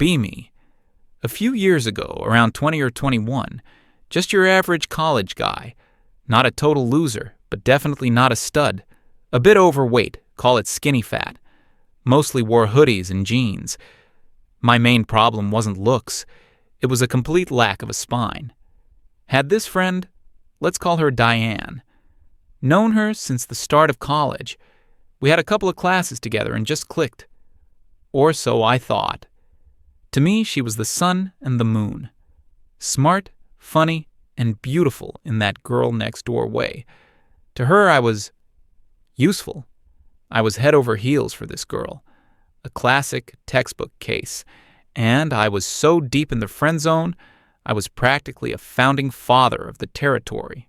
be me. A few years ago, around 20 or 21, just your average college guy. Not a total loser, but definitely not a stud. A bit overweight, call it skinny fat. Mostly wore hoodies and jeans. My main problem wasn't looks. It was a complete lack of a spine. Had this friend, let's call her Diane. Known her since the start of college. We had a couple of classes together and just clicked. Or so I thought. To me, she was the sun and the moon. Smart, funny, and beautiful in that girl-next-door way. To her, I was useful. I was head over heels for this girl. A classic textbook case. And I was so deep in the friend zone, I was practically a founding father of the territory.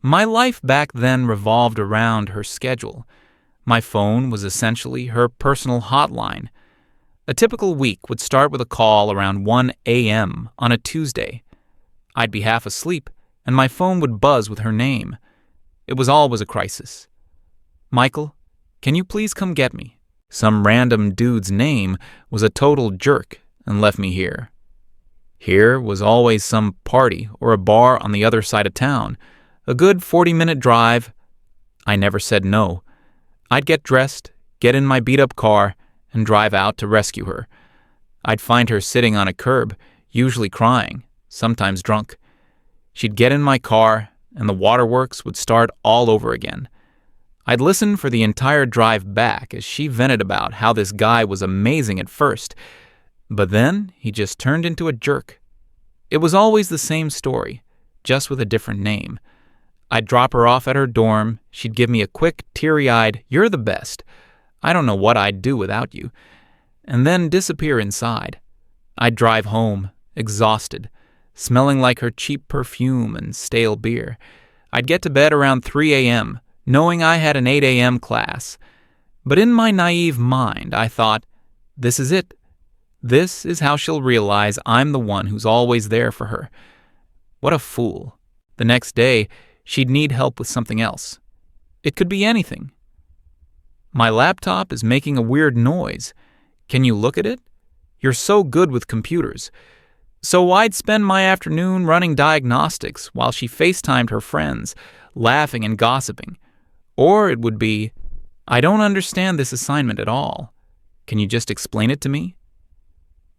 My life back then revolved around her schedule. My phone was essentially her personal hotline. A typical week would start with a call around 1 a.m. on a Tuesday. I'd be half asleep, and my phone would buzz with her name. It was always a crisis. Michael, can you please come get me? Some random dude's name was a total jerk and left me here. Here was always some party or a bar on the other side of town. A good 40-minute drive. I never said no. I'd get dressed, get in my beat-up car, and drive out to rescue her. I'd find her sitting on a curb, usually crying, sometimes drunk. She'd get in my car, and the waterworks would start all over again. I'd listen for the entire drive back as she vented about how this guy was amazing at first, but then he just turned into a jerk. It was always the same story, just with a different name. I'd drop her off at her dorm, she'd give me a quick, teary-eyed, "You're the best. I don't know what I'd do without you," and then disappear inside. I'd drive home, exhausted, smelling like her cheap perfume and stale beer. I'd get to bed around 3 a.m., knowing I had an 8 a.m. class. But in my naive mind, I thought, this is it. This is how she'll realize I'm the one who's always there for her. What a fool. The next day, she'd need help with something else. It could be anything. My laptop is making a weird noise. Can you look at it? You're so good with computers. So I'd spend my afternoon running diagnostics while she FaceTimed her friends, laughing and gossiping. Or it would be, I don't understand this assignment at all. Can you just explain it to me?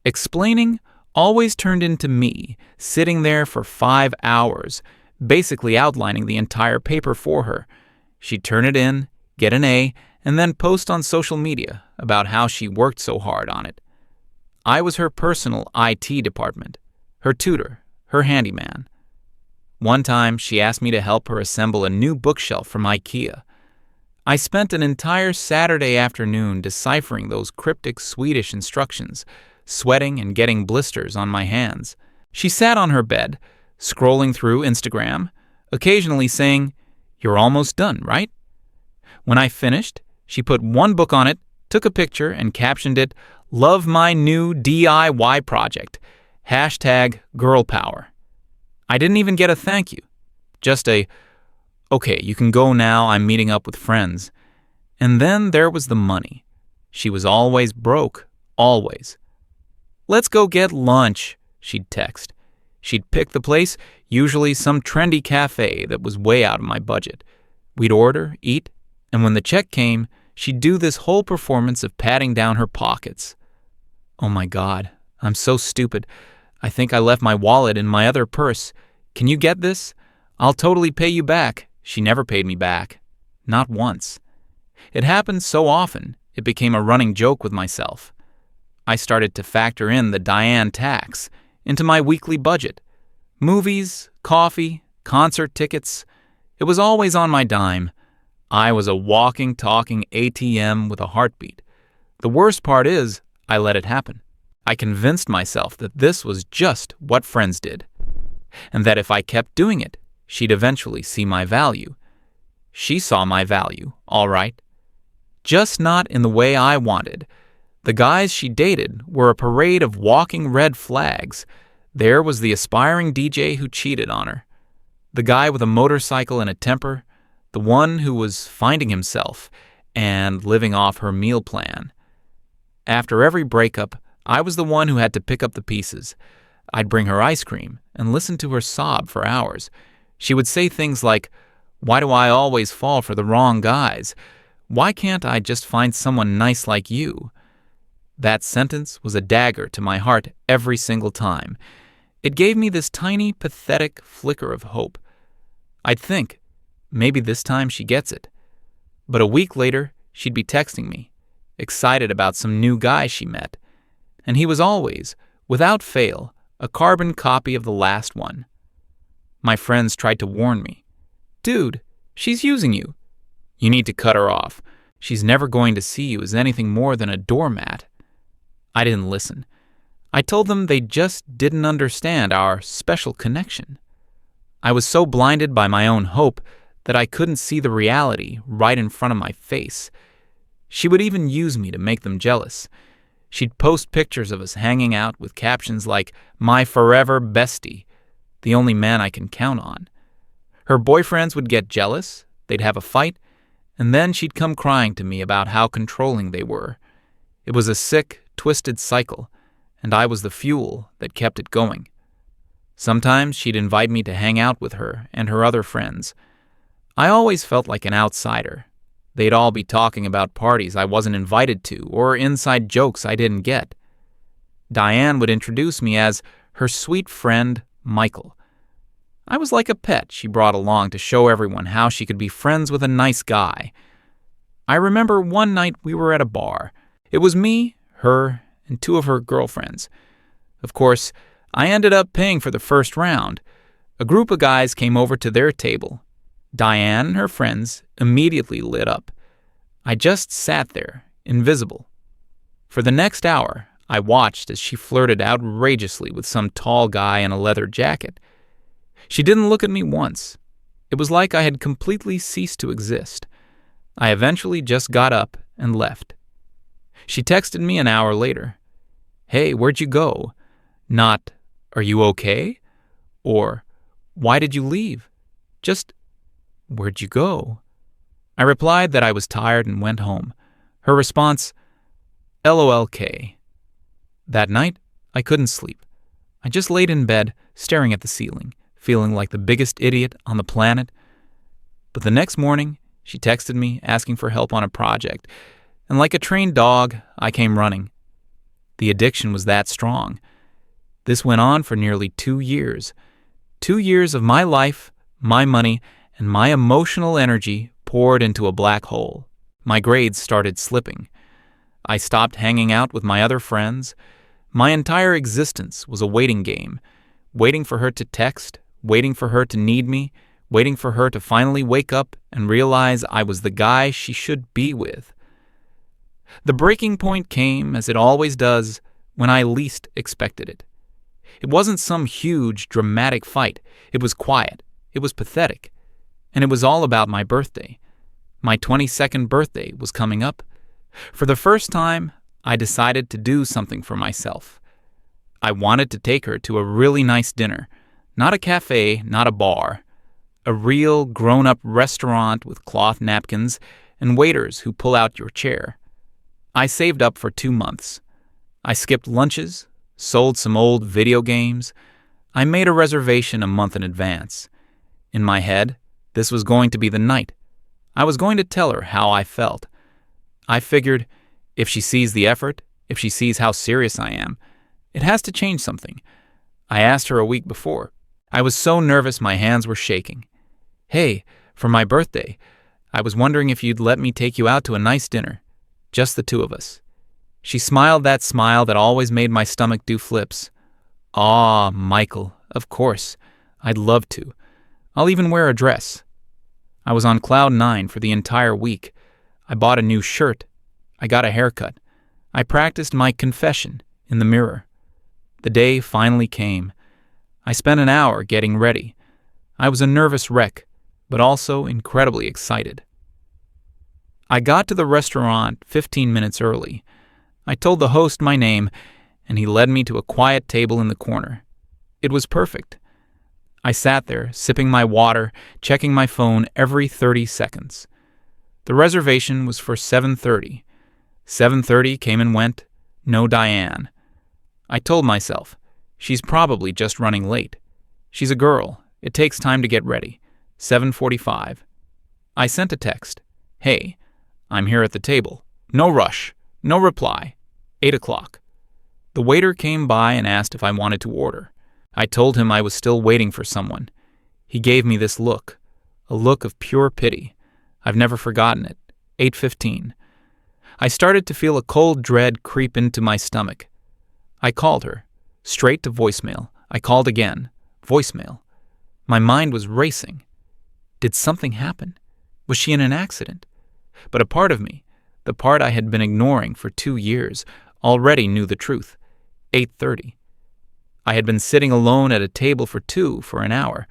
Explaining always turned into me, sitting there for 5 hours, basically outlining the entire paper for her. She'd turn it in, get an A, and then post on social media about how she worked so hard on it. I was her personal IT department, her tutor, her handyman. One time, she asked me to help her assemble a new bookshelf from IKEA. I spent an entire Saturday afternoon deciphering those cryptic Swedish instructions, sweating and getting blisters on my hands. She sat on her bed, scrolling through Instagram, occasionally saying, "You're almost done, right?" When I finished, she put one book on it, took a picture, and captioned it, "Love my new DIY project. #girlpower." I didn't even get a thank you. Just a, "Okay, you can go now, I'm meeting up with friends." And then there was the money. She was always broke, always. "Let's go get lunch," she'd text. She'd pick the place, usually some trendy cafe that was way out of my budget. We'd order, eat, and when the check came, she'd do this whole performance of patting down her pockets. Oh my God, I'm so stupid. I think I left my wallet in my other purse. Can you get this? I'll totally pay you back. She never paid me back. Not once. It happened so often, it became a running joke with myself. I started to factor in the Diane tax into my weekly budget. Movies, coffee, concert tickets. It was always on my dime. I was a walking, talking ATM with a heartbeat. The worst part is, I let it happen. I convinced myself that this was just what friends did, and that if I kept doing it, she'd eventually see my value. She saw my value, all right. Just not in the way I wanted. The guys she dated were a parade of walking red flags. There was the aspiring DJ who cheated on her, the guy with a motorcycle and a temper, the one who was finding himself and living off her meal plan. After every breakup, I was the one who had to pick up the pieces. I'd bring her ice cream and listen to her sob for hours. She would say things like, "Why do I always fall for the wrong guys? Why can't I just find someone nice like you?" That sentence was a dagger to my heart every single time. It gave me this tiny, pathetic flicker of hope. I'd think, maybe this time she gets it. But a week later, she'd be texting me, excited about some new guy she met. And he was always, without fail, a carbon copy of the last one. My friends tried to warn me. "Dude, she's using you. You need to cut her off. She's never going to see you as anything more than a doormat." I didn't listen. I told them they just didn't understand our special connection. I was so blinded by my own hope that I couldn't see the reality right in front of my face. She would even use me to make them jealous. She'd post pictures of us hanging out with captions like, "My forever bestie, the only man I can count on." Her boyfriends would get jealous, they'd have a fight, and then she'd come crying to me about how controlling they were. It was a sick, twisted cycle, and I was the fuel that kept it going. Sometimes she'd invite me to hang out with her and her other friends. I always felt like an outsider. They'd all be talking about parties I wasn't invited to or inside jokes I didn't get. Diane would introduce me as her sweet friend, Michael. I was like a pet she brought along to show everyone how she could be friends with a nice guy. I remember one night we were at a bar. It was me, her, and two of her girlfriends. Of course, I ended up paying for the first round. A group of guys came over to their table. Diane and her friends immediately lit up. I just sat there, invisible. For the next hour, I watched as she flirted outrageously with some tall guy in a leather jacket. She didn't look at me once. It was like I had completely ceased to exist. I eventually just got up and left. She texted me an hour later. "Hey, where'd you go?" Not, "Are you okay?" Or, "Why did you leave?" Just, "Where'd you go?" I replied that I was tired and went home. Her response, "LOLK." That night, I couldn't sleep. I just laid in bed, staring at the ceiling, feeling like the biggest idiot on the planet. But the next morning, she texted me asking for help on a project, and like a trained dog, I came running. The addiction was that strong. This went on for nearly 2 years. 2 years of my life, my money, and my emotional energy poured into a black hole. My grades started slipping. I stopped hanging out with my other friends. My entire existence was a waiting game, waiting for her to text, waiting for her to need me, waiting for her to finally wake up and realize I was the guy she should be with. The breaking point came, as it always does, when I least expected it. It wasn't some huge, dramatic fight. It was quiet. It was pathetic. And it was all about my birthday. My 22nd birthday was coming up. For the first time, I decided to do something for myself. I wanted to take her to a really nice dinner. Not a cafe, not a bar. A real, grown-up restaurant with cloth napkins and waiters who pull out your chair. I saved up for 2 months. I skipped lunches, sold some old video games. I made a reservation a month in advance. In my head, this was going to be the night. I was going to tell her how I felt. I figured, if she sees the effort, if she sees how serious I am, it has to change something. I asked her a week before. I was so nervous my hands were shaking. "Hey, for my birthday, I was wondering if you'd let me take you out to a nice dinner. Just the two of us." She smiled that smile that always made my stomach do flips. "Aw, Michael, of course. I'd love to. I'll even wear a dress." I was on cloud 9 for the entire week. I bought a new shirt. I got a haircut. I practiced my confession in the mirror. The day finally came. I spent an hour getting ready. I was a nervous wreck, but also incredibly excited. I got to the restaurant 15 minutes early. I told the host my name, and he led me to a quiet table in the corner. It was perfect. I sat there, sipping my water, checking my phone every 30 seconds. The reservation was for 7:30. 7:30 came and went. No Diane. I told myself, she's probably just running late. She's a girl. It takes time to get ready. 7:45. I sent a text. Hey, I'm here at the table. No rush. No reply. 8 o'clock. The waiter came by and asked if I wanted to order. I told him I was still waiting for someone. He gave me this look, a look of pure pity. I've never forgotten it. 8:15. I started to feel a cold dread creep into my stomach. I called her. Straight to voicemail. I called again. Voicemail. My mind was racing. Did something happen? Was she in an accident? But a part of me, the part I had been ignoring for 2 years, already knew the truth. 8:30. I had been sitting alone at a table for two for an hour.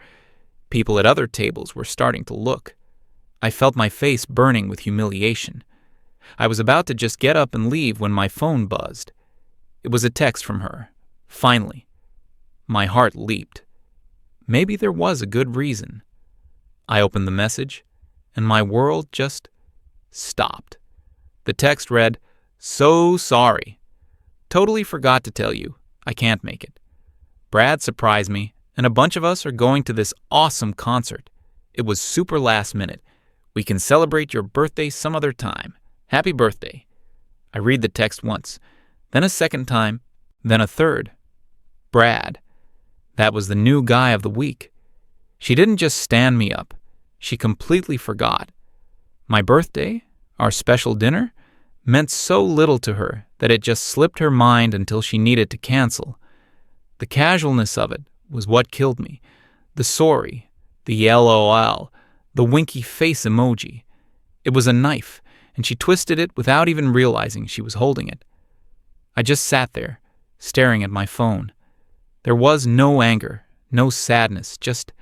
People at other tables were starting to look. I felt my face burning with humiliation. I was about to just get up and leave when my phone buzzed. It was a text from her. Finally. My heart leaped. Maybe there was a good reason. I opened the message, and my world just stopped. The text read, "So sorry. Totally forgot to tell you. I can't make it. Brad surprised me, and a bunch of us are going to this awesome concert. It was super last minute. We can celebrate your birthday some other time. Happy birthday." I read the text once, then a second time, then a third. Brad. That was the new guy of the week. She didn't just stand me up. She completely forgot. My birthday, our special dinner, meant so little to her that it just slipped her mind until she needed to cancel. The casualness of it was what killed me. The sorry, the LOL, the winky face emoji. It was a knife, and she twisted it without even realizing she was holding it. I just sat there, staring at my phone. There was no anger, no sadness, just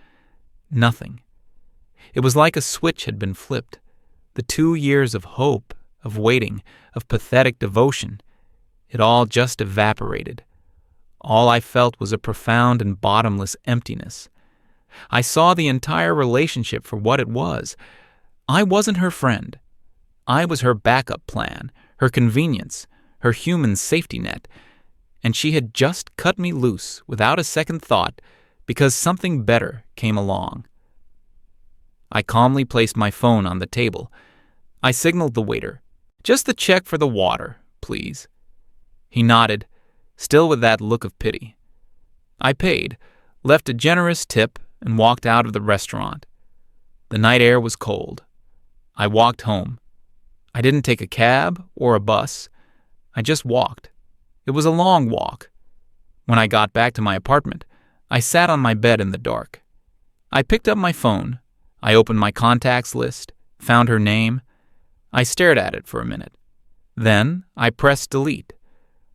nothing. It was like a switch had been flipped. The 2 years of hope, of waiting, of pathetic devotion, it all just evaporated. All I felt was a profound and bottomless emptiness. I saw the entire relationship for what it was. I wasn't her friend. I was her backup plan, her convenience, her human safety net, and she had just cut me loose without a second thought because something better came along. I calmly placed my phone on the table. I signaled the waiter, "Just the check for the water, please." He nodded, still with that look of pity. I paid, left a generous tip, and walked out of the restaurant. The night air was cold. I walked home. I didn't take a cab or a bus. I just walked. It was a long walk. When I got back to my apartment, I sat on my bed in the dark. I picked up my phone. I opened my contacts list, found her name. I stared at it for a minute. Then I pressed delete.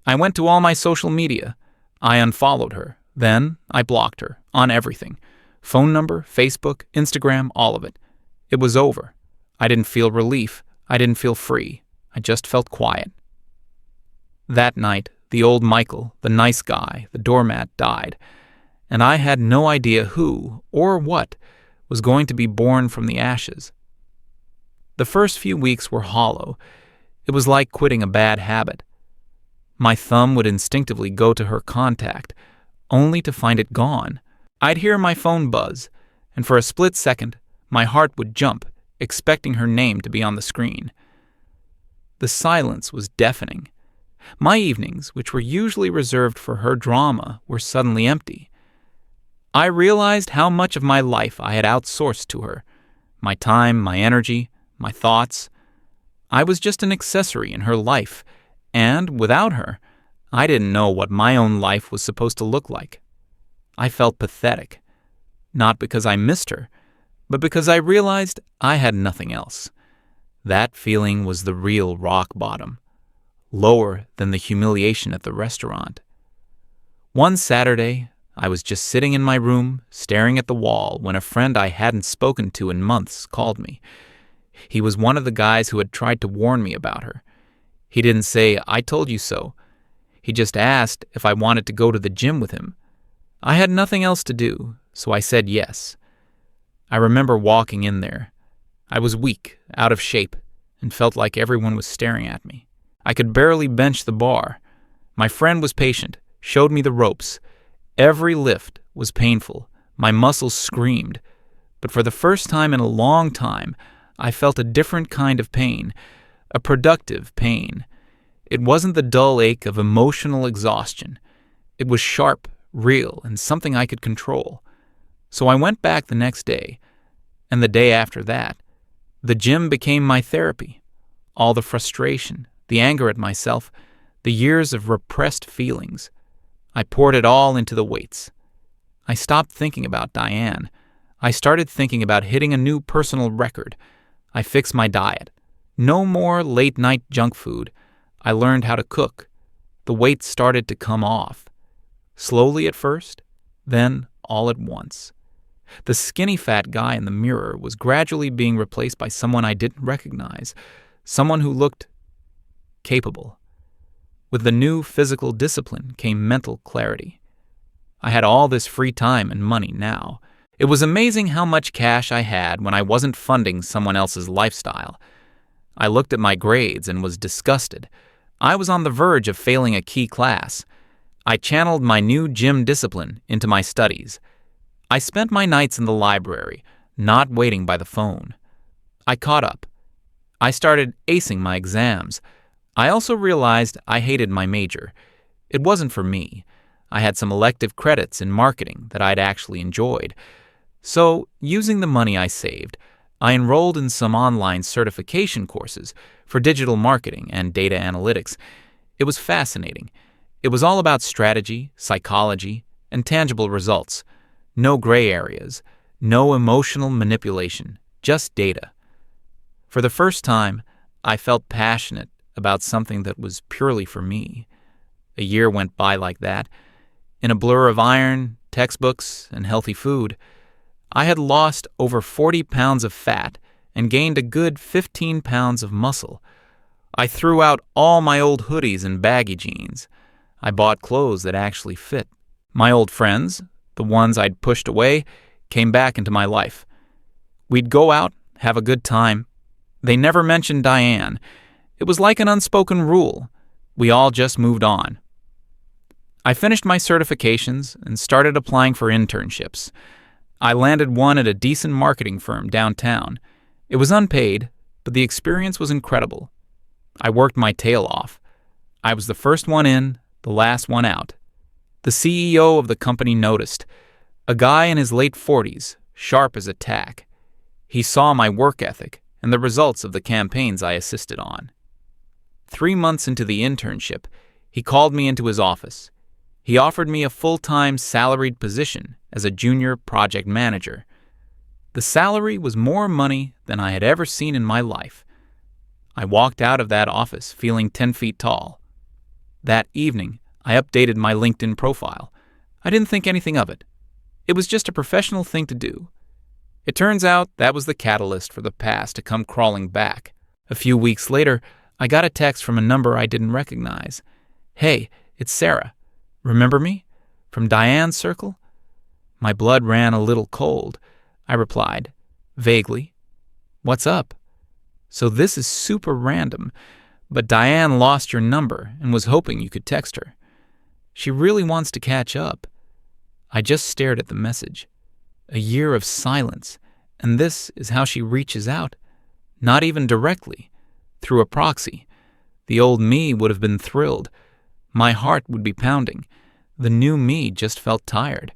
I went to all my social media. I unfollowed her. Then I blocked her on everything. Phone number, Facebook, Instagram, all of it. It was over. I didn't feel relief. I didn't feel free. I just felt quiet. That night, the old Michael, the nice guy, the doormat, died, and I had no idea who or what was going to be born from the ashes. The first few weeks were hollow. It was like quitting a bad habit. My thumb would instinctively go to her contact, only to find it gone. I'd hear my phone buzz, and for a split second, my heart would jump, expecting her name to be on the screen. The silence was deafening. My evenings, which were usually reserved for her drama, were suddenly empty. I realized how much of my life I had outsourced to her. My time, my energy, my thoughts. I was just an accessory in her life, and without her, I didn't know what my own life was supposed to look like. I felt pathetic, not because I missed her, but because I realized I had nothing else. That feeling was the real rock bottom, lower than the humiliation at the restaurant. One Saturday, I was just sitting in my room, staring at the wall, when a friend I hadn't spoken to in months called me. He was one of the guys who had tried to warn me about her. He didn't say, "I told you so." He just asked if I wanted to go to the gym with him. I had nothing else to do, so I said yes. I remember walking in there. I was weak, out of shape, and felt like everyone was staring at me. I could barely bench the bar. My friend was patient. showed me the ropes. Every lift was painful. My muscles screamed. But for the first time in a long time, I felt a different kind of pain, a productive pain. It wasn't the dull ache of emotional exhaustion. It was sharp, real, and something I could control. So I went back the next day, and the day after that. The gym became my therapy. All the frustration, the anger at myself, the years of repressed feelings. I poured it all into the weights. I stopped thinking about Diane. I started thinking about hitting a new personal record. I fixed my diet. No more late-night junk food. I learned how to cook. The weight started to come off. Slowly at first, then all at once. The skinny fat guy in the mirror was gradually being replaced by someone I didn't recognize, someone who looked capable. With the new physical discipline came mental clarity. I had all this free time and money now. It was amazing how much cash I had when I wasn't funding someone else's lifestyle. I looked at my grades and was disgusted. I was on the verge of failing a key class. I channeled my new gym discipline into my studies. I spent my nights in the library, not waiting by the phone. I caught up. I started acing my exams. I also realized I hated my major. It wasn't for me. I had some elective credits in marketing that I'd actually enjoyed. So, using the money I saved, I enrolled in some online certification courses for digital marketing and data analytics. It was fascinating. It was all about strategy, psychology, and tangible results. No gray areas, no emotional manipulation, just data. For the first time, I felt passionate about something that was purely for me. A year went by like that. In a blur of iron, textbooks, and healthy food, I had lost over 40 pounds of fat and gained a good 15 pounds of muscle. I threw out all my old hoodies and baggy jeans. I bought clothes that actually fit. My old friends, the ones I'd pushed away, came back into my life. We'd go out, have a good time. They never mentioned Diane. It was like an unspoken rule. We all just moved on. I finished my certifications and started applying for internships. I landed one at a decent marketing firm downtown. It was unpaid, but the experience was incredible. I worked my tail off. I was the first one in, the last one out. The CEO of the company noticed. A guy in his late 40s, sharp as a tack. He saw my work ethic and the results of the campaigns I assisted on. 3 months into the internship, he called me into his office. He offered me a full-time salaried position as a junior project manager. The salary was more money than I had ever seen in my life. I walked out of that office feeling 10 feet tall. That evening, I updated my LinkedIn profile. I didn't think anything of it. It was just a professional thing to do. It turns out that was the catalyst for the past to come crawling back. A few weeks later, I got a text from a number I didn't recognize. "Hey, it's Sarah. Remember me? From Diane's circle?" My blood ran a little cold. I replied, vaguely, "What's up?" "So this is super random, but Diane lost your number and was hoping you could text her. She really wants to catch up." I just stared at the message. A year of silence, and this is how she reaches out. Not even directly, through a proxy. The old me would have been thrilled. My heart would be pounding. The new me just felt tired.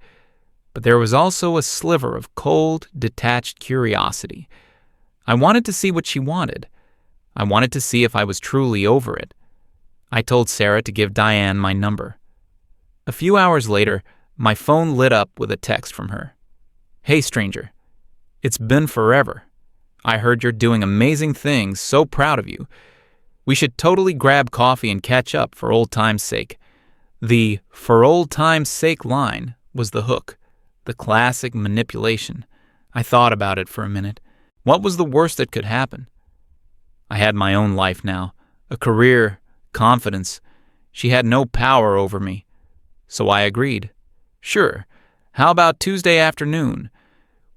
But there was also a sliver of cold, detached curiosity. I wanted to see what she wanted. I wanted to see if I was truly over it. I told Sarah to give Diane my number. A few hours later, my phone lit up with a text from her. "Hey, stranger. It's been forever. I heard you're doing amazing things, so proud of you. We should totally grab coffee and catch up for old time's sake." The "for old time's sake" line was the hook, the classic manipulation. I thought about it for a minute. What was the worst that could happen? I had my own life now, a career, confidence. She had no power over me. So I agreed. Sure, how about Tuesday afternoon?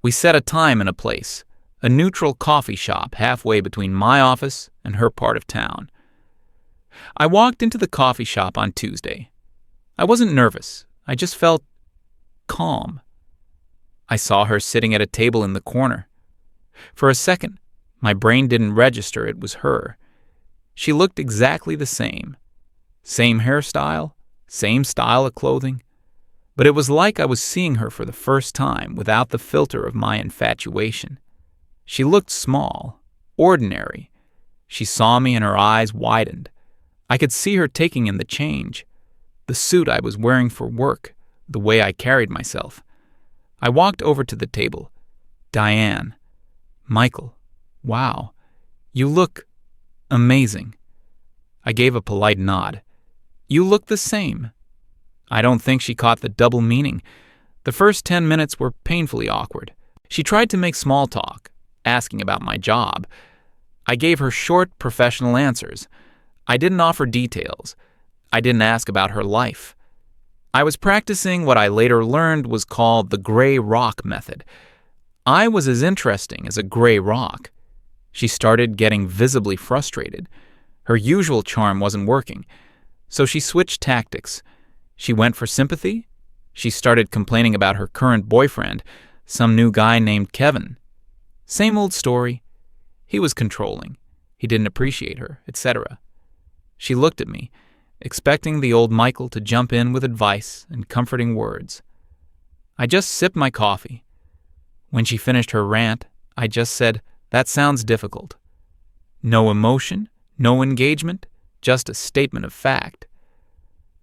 We set a time and a place, a neutral coffee shop halfway between my office and her part of town. I walked into the coffee shop on Tuesday. I wasn't nervous. I just felt calm. I saw her sitting at a table in the corner. For a second, my brain didn't register it was her. She looked exactly the same. Same hairstyle, same style of clothing. But it was like I was seeing her for the first time without the filter of my infatuation. She looked small, ordinary. She saw me and her eyes widened. I could see her taking in the change. The suit I was wearing for work, the way I carried myself. I walked over to the table. Diane. Michael. Wow. You look amazing. I gave a polite nod. You look the same. I don't think she caught the double meaning. The first 10 minutes were painfully awkward. She tried to make small talk, asking about my job. I gave her short, professional answers. I didn't offer details. I didn't ask about her life. I was practicing what I later learned was called the gray rock method. I was as interesting as a gray rock. She started getting visibly frustrated. Her usual charm wasn't working, so she switched tactics. She went for sympathy. She started complaining about her current boyfriend, some new guy named Kevin. Same old story. He was controlling. He didn't appreciate her, etc. She looked at me, expecting the old Michael to jump in with advice and comforting words. I just sipped my coffee. When she finished her rant, I just said, "That sounds difficult." No emotion, no engagement, just a statement of fact.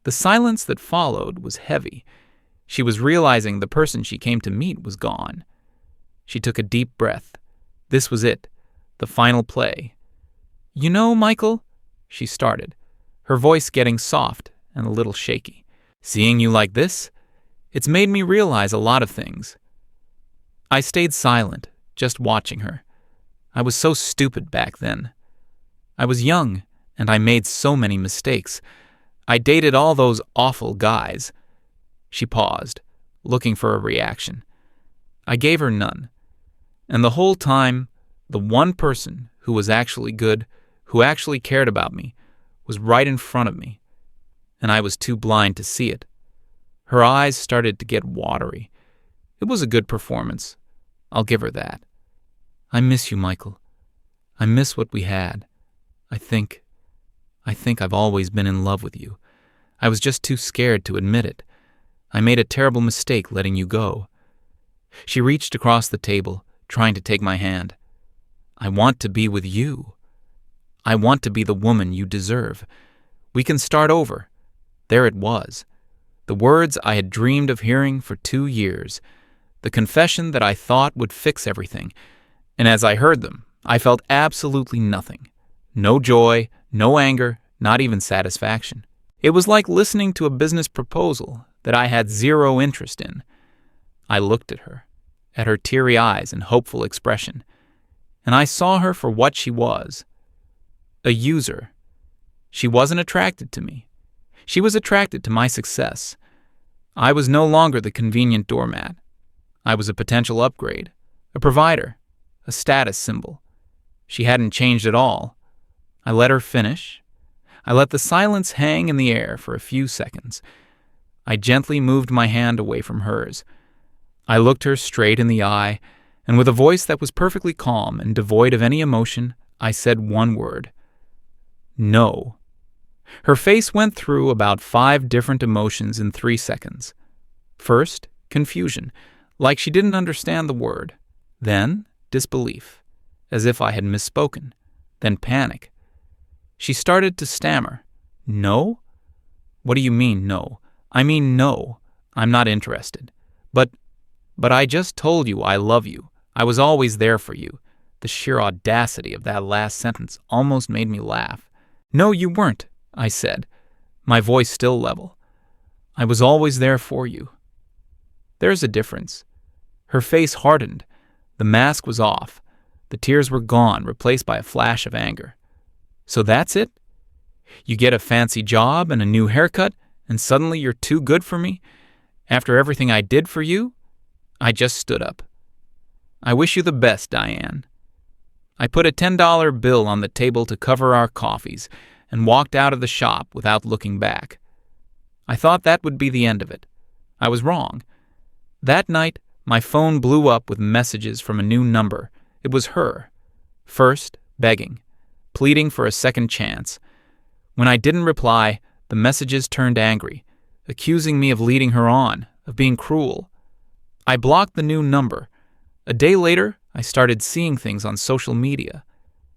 The silence that followed was heavy. She was realizing the person she came to meet was gone. She took a deep breath. This was it, the final play. "You know, Michael," she started, her voice getting soft and a little shaky. "Seeing you like this, it's made me realize a lot of things." I stayed silent, just watching her. I was so stupid back then. I was young, and I made so many mistakes. I dated all those awful guys. She paused, looking for a reaction. I gave her none. And the whole time, the one person who was actually good, who actually cared about me, was right in front of me. And I was too blind to see it. Her eyes started to get watery. It was a good performance. I'll give her that. I miss you, Michael. I miss what we had. I think I've always been in love with you. I was just too scared to admit it. I made a terrible mistake letting you go. She reached across the table, trying to take my hand. I want to be with you. I want to be the woman you deserve. We can start over. There it was. The words I had dreamed of hearing for 2 years. The confession that I thought would fix everything. And as I heard them, I felt absolutely nothing. No joy, no anger, not even satisfaction. It was like listening to a business proposal that I had zero interest in. I looked at her teary eyes and hopeful expression, and I saw her for what she was. A user. She wasn't attracted to me. She was attracted to my success. I was no longer the convenient doormat. I was a potential upgrade, a provider, a status symbol. She hadn't changed at all. I let her finish. I let the silence hang in the air for a few seconds. I gently moved my hand away from hers. I looked her straight in the eye, and with a voice that was perfectly calm and devoid of any emotion, I said one word. No. Her face went through about 5 different emotions in 3 seconds. First, confusion, like she didn't understand the word. Then, disbelief, as if I had misspoken. Then panic. She started to stammer. No? What do you mean, no? I mean, no. I'm not interested. But I just told you I love you. I was always there for you. The sheer audacity of that last sentence almost made me laugh. No, you weren't, I said, my voice still level. I was always there for you. There's a difference. Her face hardened. The mask was off. The tears were gone, replaced by a flash of anger. So that's it? You get a fancy job and a new haircut, and suddenly you're too good for me? After everything I did for you? I just stood up. I wish you the best, Diane. I put a $10 bill on the table to cover our coffees and walked out of the shop without looking back. I thought that would be the end of it. I was wrong. That night, my phone blew up with messages from a new number. It was her. First, begging, pleading for a second chance. When I didn't reply, the messages turned angry, accusing me of leading her on, of being cruel. I blocked the new number. A day later, I started seeing things on social media.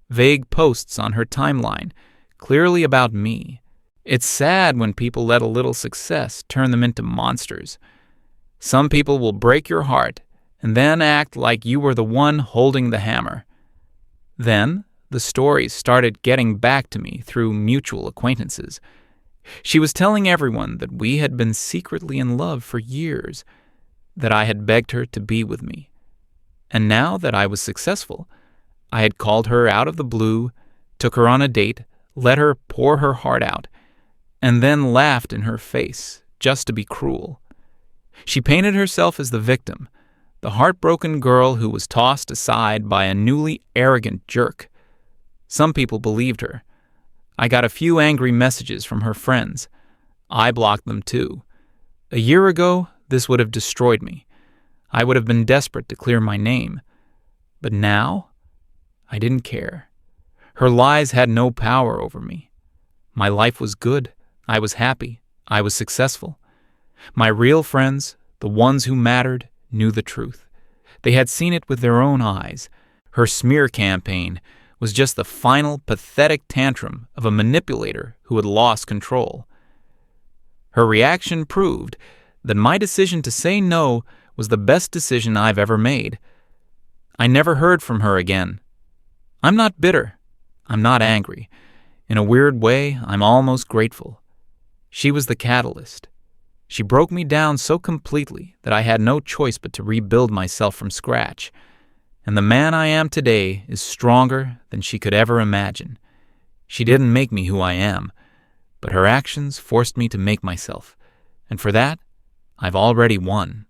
Vague posts on her timeline, clearly about me. It's sad when people let a little success turn them into monsters. Some people will break your heart and then act like you were the one holding the hammer. Then, the stories started getting back to me through mutual acquaintances. She was telling everyone that we had been secretly in love for years, that I had begged her to be with me. And now that I was successful, I had called her out of the blue, took her on a date, let her pour her heart out, and then laughed in her face just to be cruel. She painted herself as the victim, the heartbroken girl who was tossed aside by a newly arrogant jerk. Some people believed her. I got a few angry messages from her friends. I blocked them too. A year ago, this would have destroyed me. I would have been desperate to clear my name. But now, I didn't care. Her lies had no power over me. My life was good. I was happy. I was successful. My real friends, the ones who mattered, knew the truth. They had seen it with their own eyes. Her smear campaign was just the final pathetic tantrum of a manipulator who had lost control. Her reaction proved that my decision to say no was the best decision I've ever made. I never heard from her again. I'm not bitter. I'm not angry. In a weird way, I'm almost grateful. She was the catalyst. She broke me down so completely that I had no choice but to rebuild myself from scratch. And the man I am today is stronger than she could ever imagine. She didn't make me who I am, but her actions forced me to make myself. And for that, I've already won.